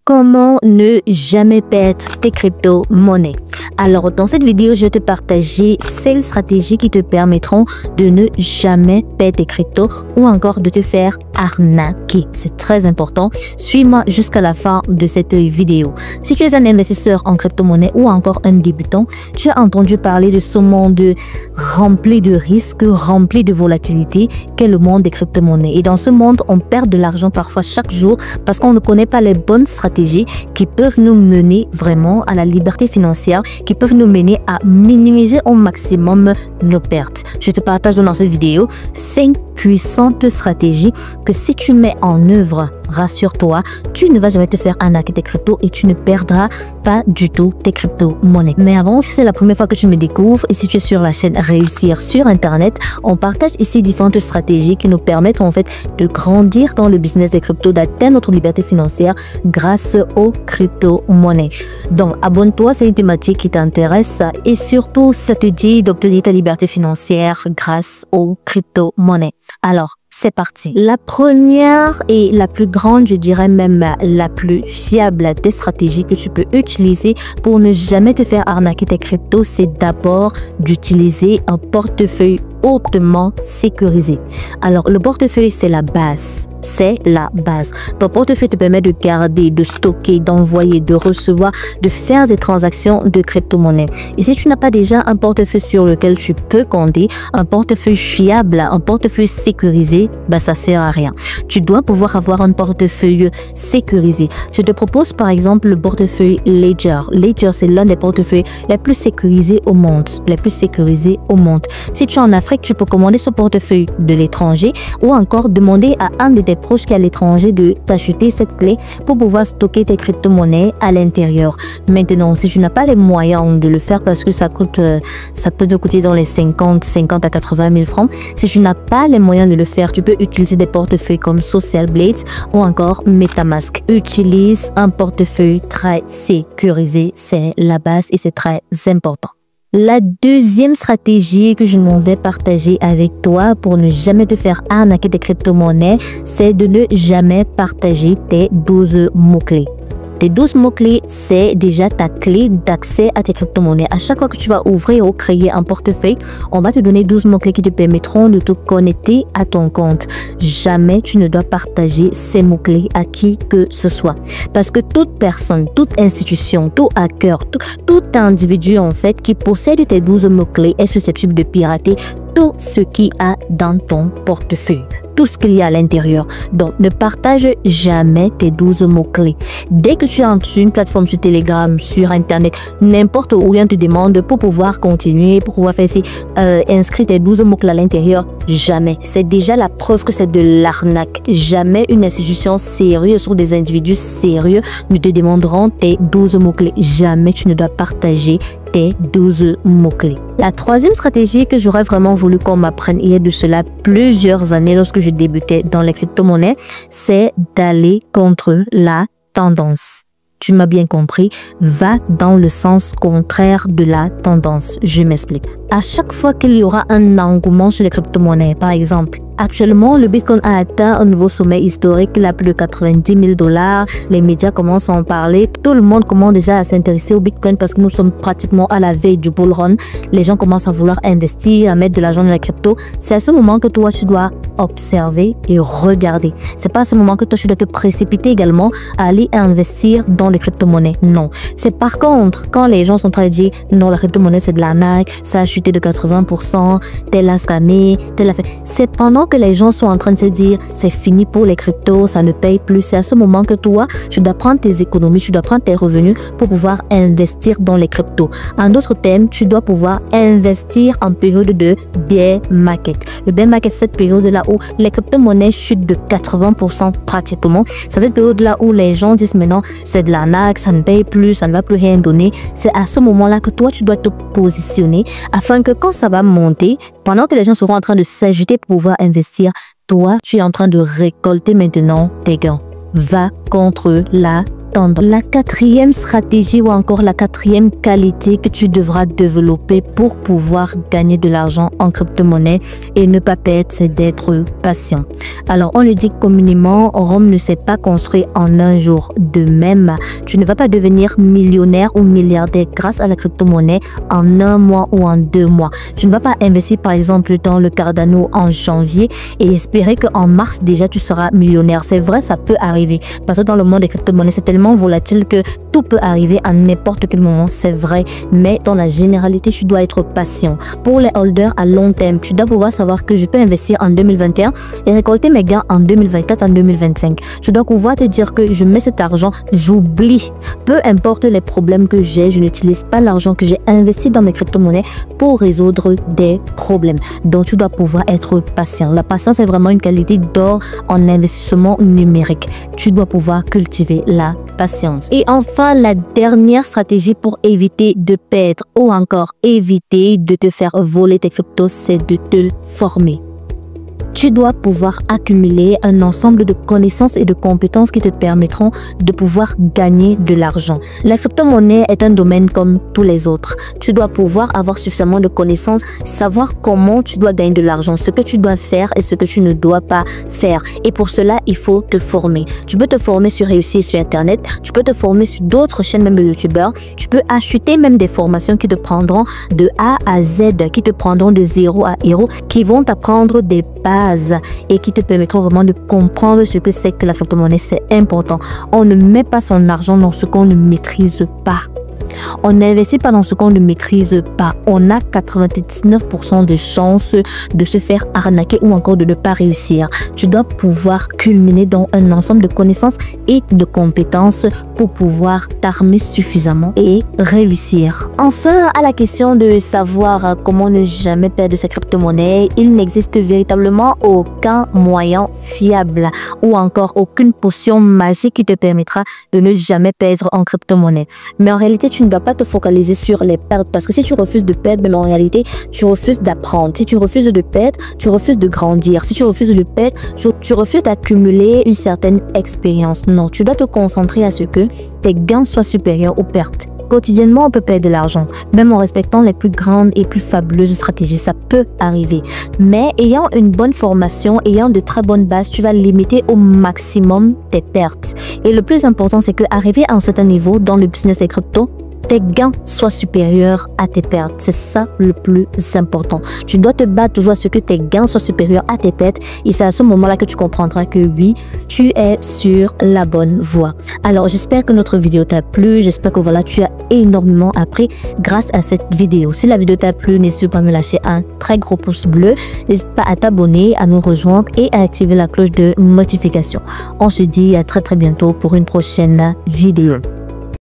Comment ne jamais perdre tes crypto-monnaies? Alors, dans cette vidéo, je vais te partager 6 stratégies qui te permettront de ne jamais perdre tes cryptos ou encore de te faire arnaquer. C'est très important. Suis-moi jusqu'à la fin de cette vidéo. Si tu es un investisseur en crypto-monnaie ou encore un débutant, tu as entendu parler de ce monde rempli de risques, rempli de volatilité qu'est le monde des crypto-monnaies. Et dans ce monde, on perd de l'argent parfois chaque jour parce qu'on ne connaît pas les bonnes stratégies qui peuvent nous mener vraiment à la liberté financière, qui peuvent nous mener à minimiser au maximum nos pertes. Je te partage dans cette vidéo 5 puissantes stratégies que si tu mets en œuvre, rassure-toi, tu ne vas jamais te faire arnaquer tes cryptos et tu ne perdras pas du tout tes crypto-monnaies. Mais avant, si c'est la première fois que tu me découvres et si tu es sur la chaîne Réussir sur Internet, on partage ici différentes stratégies qui nous permettent en fait de grandir dans le business des cryptos, d'atteindre notre liberté financière grâce aux crypto-monnaies. Donc, abonne-toi, c'est une thématique qui t'intéresse et surtout, ça te dit d'obtenir ta liberté financière grâce aux crypto-monnaies. Alors, c'est parti. La première et la plus grande, je dirais même la plus fiable des stratégies que tu peux utiliser pour ne jamais te faire arnaquer tes cryptos, c'est d'abord d'utiliser un portefeuille hautement sécurisé. Alors, le portefeuille, c'est la base. C'est la base. Ton portefeuille te permet de garder, de stocker, d'envoyer, de recevoir, de faire des transactions de crypto-monnaie. Et si tu n'as pas déjà un portefeuille sur lequel tu peux compter, un portefeuille fiable, un portefeuille sécurisé, bah ça sert à rien. Tu dois pouvoir avoir un portefeuille sécurisé. Je te propose par exemple le portefeuille Ledger. Ledger, c'est l'un des portefeuilles les plus sécurisés au monde. Les plus sécurisés au monde. Si tu es en Afrique, tu peux commander ce portefeuille de l'étranger ou encore demander à un de tes proches qui est à l'étranger de t'acheter cette clé pour pouvoir stocker tes crypto-monnaies à l'intérieur. Maintenant, si tu n'as pas les moyens de le faire parce que ça peut te coûter dans les 50 à 80 000 francs. Si tu n'as pas les moyens de le faire, tu peux utiliser des portefeuilles comme Social Blade ou encore MetaMask. Utilise un portefeuille très sécurisé, c'est la base et c'est très important. La deuxième stratégie que je m'en vais partager avec toi pour ne jamais te faire arnaquer tes crypto-monnaies, c'est de ne jamais partager tes 12 mots-clés. Tes 12 mots-clés, c'est déjà ta clé d'accès à tes crypto-monnaies. À chaque fois que tu vas ouvrir ou créer un portefeuille, on va te donner 12 mots-clés qui te permettront de te connecter à ton compte. Jamais tu ne dois partager ces mots-clés à qui que ce soit. Parce que toute personne, toute institution, tout hacker, tout individu en fait qui possède tes 12 mots-clés est susceptible de pirater tout ce qu'il y a dans ton portefeuille. Tout ce qu'il y a à l'intérieur. Donc, ne partage jamais tes 12 mots-clés. Dès que tu entres sur une plateforme, sur Telegram, sur Internet, n'importe où rien te demande pour pouvoir continuer, pour pouvoir faire inscrire tes 12 mots-clés à l'intérieur, jamais. C'est déjà la preuve que c'est de l'arnaque. Jamais une institution sérieuse ou des individus sérieux ne te demanderont tes 12 mots-clés. Jamais tu ne dois partager tes 12 mots-clés. La troisième stratégie que j'aurais vraiment voulu qu'on m'apprenne il y a de cela plusieurs années lorsque je débutais dans les crypto-monnaies, c'est d'aller contre la tendance. Tu m'as bien compris, va dans le sens contraire de la tendance. Je m'explique. À chaque fois qu'il y aura un engouement sur les crypto-monnaies, par exemple, actuellement, le Bitcoin a atteint un nouveau sommet historique, il a plus de 90 000 $. Les médias commencent à en parler. Tout le monde commence déjà à s'intéresser au Bitcoin parce que nous sommes pratiquement à la veille du bull run. Les gens commencent à vouloir investir, à mettre de l'argent dans la crypto. C'est à ce moment que toi, tu dois observer et regarder. C'est pas à ce moment que toi, tu dois te précipiter également à aller investir dans les crypto-monnaies. Non. C'est par contre, quand les gens sont en train de dire non, la crypto-monnaie, c'est de l'arnaque, ça a chuté de 80%, tel a scammé, tel a fait. C'est pendant que les gens sont en train de se dire c'est fini pour les cryptos, ça ne paye plus. C'est à ce moment que toi, tu dois prendre tes économies, tu dois prendre tes revenus pour pouvoir investir dans les cryptos. En d'autres termes, tu dois pouvoir investir en période de bear market. Le bear market, c'est cette période-là où les crypto-monnaies chutent de 80% pratiquement. C'est cette période-là où les gens disent maintenant c'est de l'arnaque, ça ne paye plus, ça ne va plus rien donner. C'est à ce moment-là que toi, tu dois te positionner afin que quand ça va monter, pendant que les gens seront en train de s'agiter pour pouvoir investir, toi, tu es en train de récolter maintenant tes gains. Va contre la attendre. La quatrième stratégie ou encore la quatrième qualité que tu devras développer pour pouvoir gagner de l'argent en crypto-monnaie et ne pas perdre, c'est d'être patient. Alors, on le dit communément, Rome ne s'est pas construit en un jour. De même, tu ne vas pas devenir millionnaire ou milliardaire grâce à la crypto-monnaie en un mois ou en 2 mois. Tu ne vas pas investir par exemple dans le Cardano en janvier et espérer qu'en mars déjà tu seras millionnaire. C'est vrai, ça peut arriver parce que dans le monde des crypto-monnaies, c'est tellement volatile que tout peut arriver à n'importe quel moment, c'est vrai. Mais dans la généralité, tu dois être patient. Pour les holders à long terme, tu dois pouvoir savoir que je peux investir en 2021 et récolter mes gains en 2024, en 2025. Tu dois pouvoir te dire que je mets cet argent, j'oublie. Peu importe les problèmes que j'ai, je n'utilise pas l'argent que j'ai investi dans mes crypto-monnaies pour résoudre des problèmes. Donc, tu dois pouvoir être patient. La patience est vraiment une qualité d'or en investissement numérique. Tu dois pouvoir cultiver la patience. Et enfin, la dernière stratégie pour éviter de perdre ou encore éviter de te faire voler tes cryptos, c'est de te former. Tu dois pouvoir accumuler un ensemble de connaissances et de compétences qui te permettront de pouvoir gagner de l'argent. La crypto-monnaie est un domaine comme tous les autres. Tu dois pouvoir avoir suffisamment de connaissances, savoir comment tu dois gagner de l'argent, ce que tu dois faire et ce que tu ne dois pas faire. Et pour cela, il faut te former. Tu peux te former sur Réussir sur Internet, tu peux te former sur d'autres chaînes même de youtubeurs, tu peux acheter même des formations qui te prendront de A à Z, qui te prendront de 0 à héros, qui vont t'apprendre des bases et qui te permettront vraiment de comprendre ce que c'est que la crypto-monnaie. C'est important. On ne met pas son argent dans ce qu'on ne maîtrise pas. On n'investit pas dans ce qu'on ne maîtrise pas. On a 99% de chances de se faire arnaquer ou encore de ne pas réussir. Tu dois pouvoir culminer dans un ensemble de connaissances et de compétences pour pouvoir t'armer suffisamment et réussir. Enfin, à la question de savoir comment ne jamais perdre sa crypto-monnaie, il n'existe véritablement aucun moyen fiable ou encore aucune potion magique qui te permettra de ne jamais perdre en crypto-monnaie. Mais en réalité, tu ne dois pas te focaliser sur les pertes parce que si tu refuses de perdre, mais en réalité, tu refuses d'apprendre. Si tu refuses de perdre, tu refuses de grandir. Si tu refuses de perdre, tu refuses d'accumuler une certaine expérience. Non, tu dois te concentrer à ce que tes gains soient supérieurs aux pertes. Quotidiennement, on peut perdre de l'argent, même en respectant les plus grandes et plus fabuleuses stratégies. Ça peut arriver. Mais ayant une bonne formation, ayant de très bonnes bases, tu vas limiter au maximum tes pertes. Et le plus important, c'est qu'arriver à un certain niveau dans le business des cryptos, tes gains soient supérieurs à tes pertes. C'est ça le plus important. Tu dois te battre toujours à ce que tes gains soient supérieurs à tes pertes. Et c'est à ce moment-là que tu comprendras que oui, tu es sur la bonne voie. Alors, j'espère que notre vidéo t'a plu. J'espère que voilà, tu as énormément appris grâce à cette vidéo. Si la vidéo t'a plu, n'hésite pas à me lâcher un très gros pouce bleu. N'hésite pas à t'abonner, à nous rejoindre et à activer la cloche de notification. On se dit à très bientôt pour une prochaine vidéo.